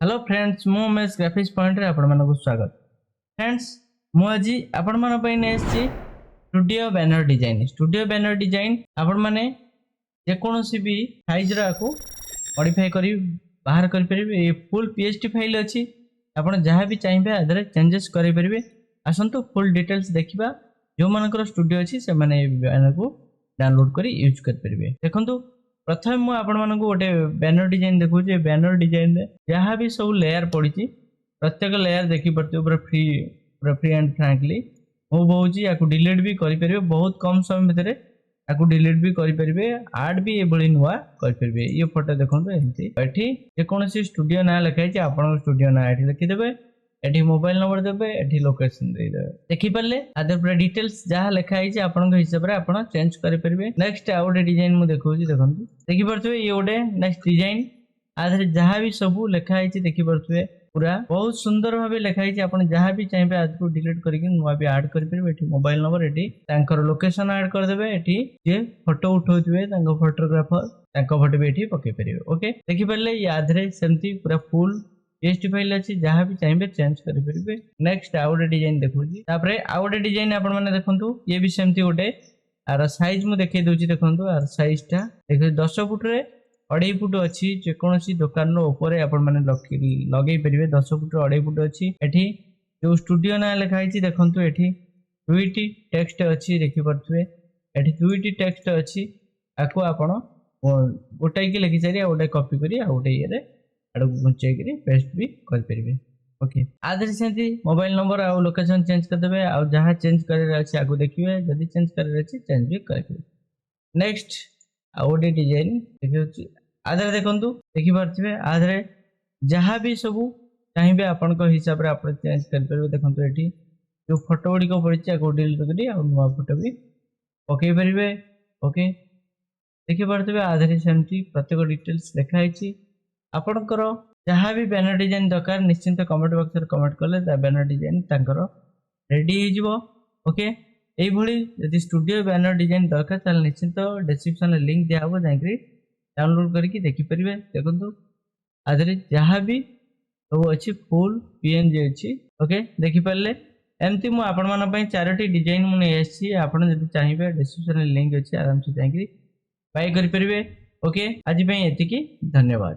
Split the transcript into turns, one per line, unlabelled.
Hello friends मु Umesh graphics point रे आपण मानक स्वागत। फ्रेंड्स मु आज आपण मान पई ने आछि स्टूडियो बैनर डिजाइन आपण माने जे कोनोसी भी साइज रा को मॉडिफाई करी बाहर करि परिबे। ए फुल पीएसडी फाइल अछि, आपण जहां भी चाहिबे आदरे चेंजेस करि परिबे। आसंतु फुल डिटेल्स देखिबा। जो मानकर स्टूडियो अछि से माने बैनर को डाउनलोड करी यूज कर परिबे। देखंतु प्रथम मु आपण मानक गोटे बैनर डिजाइन देखौ जे बैनर डिजाइन रे जहां भी सब लेयर पड़ी प्रत्येक लेयर देखि पड़ते पूरा फ्री एंड फ्रैंकली मु बहुची या डिलीट भी करि परिबे। बहुत कम समय भितर या डिलीट भी करि परिबे, ऐड भी एभली नुआ करि परिबे। ये फोटो देखंतु एंती एठी जे कोनोसी स्टूडियो ना लिखाई छै आपण स्टूडियो ना एठी लिखि देबे, एठी मोबाइल नंबर देबे, एठी लोकेशन दे देबे। देखि परले आदर पूरा डिटेल्स जहां लिखाई छै आपण हिसाब रे आपण चेंज करि परिबे। नेक्स्ट आउट डिजाइन मु देखौची, देखंतु देखि परथबे ये ओडे नेक्स्ट डिजाइन आधर जहां भी सब लिखाई छै देखि परथबे पूरा बहुत सुंदर भाबे लिखाई छै। आपण जहां भी चाहिबे आज को डिलीट करके नुआ भी ऐड करि परिबे। एठी मोबाइल नंबर, एठी तांकर लोकेशन ऐड कर देबे, एठी जे फोटो उठौथिबे तांको फोटोग्राफर तांको फोटो भी एठी पके परिबे। ओके देखि परले ये आधरे सेमती पूरा फुल पीएसडी फाइल अछि, जहां भी चाहिबे चेंज करि परिबे। नेक्स्ट आउट डिजाइन देखौची, तापरे आउट डिजाइन आपण माने देखंतु ये भी सेमती ओटे आर साइज मु देखै दोची। देखंतु आर साइज टा देखै 10 फुट रे 2.5 फुट अछि। जे कोनोसी दुकान रो ऊपर आपण माने लगै परिबे। 10 फुट रो 2.5 फुट अछि। एठी जो स्टूडियो ना लिखाई छी देखंतु एठी दुईटी टेक्स्ट अछि देखि परथबे। एठी दुईटी टेक्स्ट अछि, आको आपण गोटाई के लिखि छरी आ गोटाई कॉपी करी आ गोटाई रे आडो गुंचै करी पेस्ट भी कर परिबे। ओके आदर सेंती मोबाइल नंबर आ लोकेशन चेंज कर देबे। आ जहां चेंज करे अछि आगो देखिबे, जदी चेंज करे अछि चेंज भी करबे। नेक्स्ट आउडी डिजाइन देखियो आधरे देखंतु देखि परथिबे। आधरे जहां भी सब चाहिबे आपण को हिसाब रे आपण चेंज कर परबे। देखंतु एठी जो फोटो गुडी को पड़िछि आगो डिलीट करी आ नुवा फोटो भी ओके परिबे। ओके देखि परथिबे आधरे सेमती प्रत्येक डिटेल्स लिखा आइछि। आपणकर जहां भी बैनर डिजाइन दरकार निश्चिंत कमेंट बॉक्स रे कमेंट करले बैनर डिजाइन तांकर रेडी हो जिवो। ओके एई भली यदि स्टूडियो बैनर डिजाइन दरकार ताल निश्चिंत डिस्क्रिप्शन रे लिंक दिया हो, जाइकरी डाउनलोड करके देखि परिबे। देखंतु आदरे जहां भी सब अछि फुल पीएनजी अछि। ओके देखि परले एमती मु आपण मान पई चारोटी डिजाइन मु नै आछि। आपण जदि चाहिबे डिस्क्रिप्शन रे लिंक अछि, आराम से जाइकरी बाय करि परिबे। ओके आज पई एतिकी, धन्यवाद।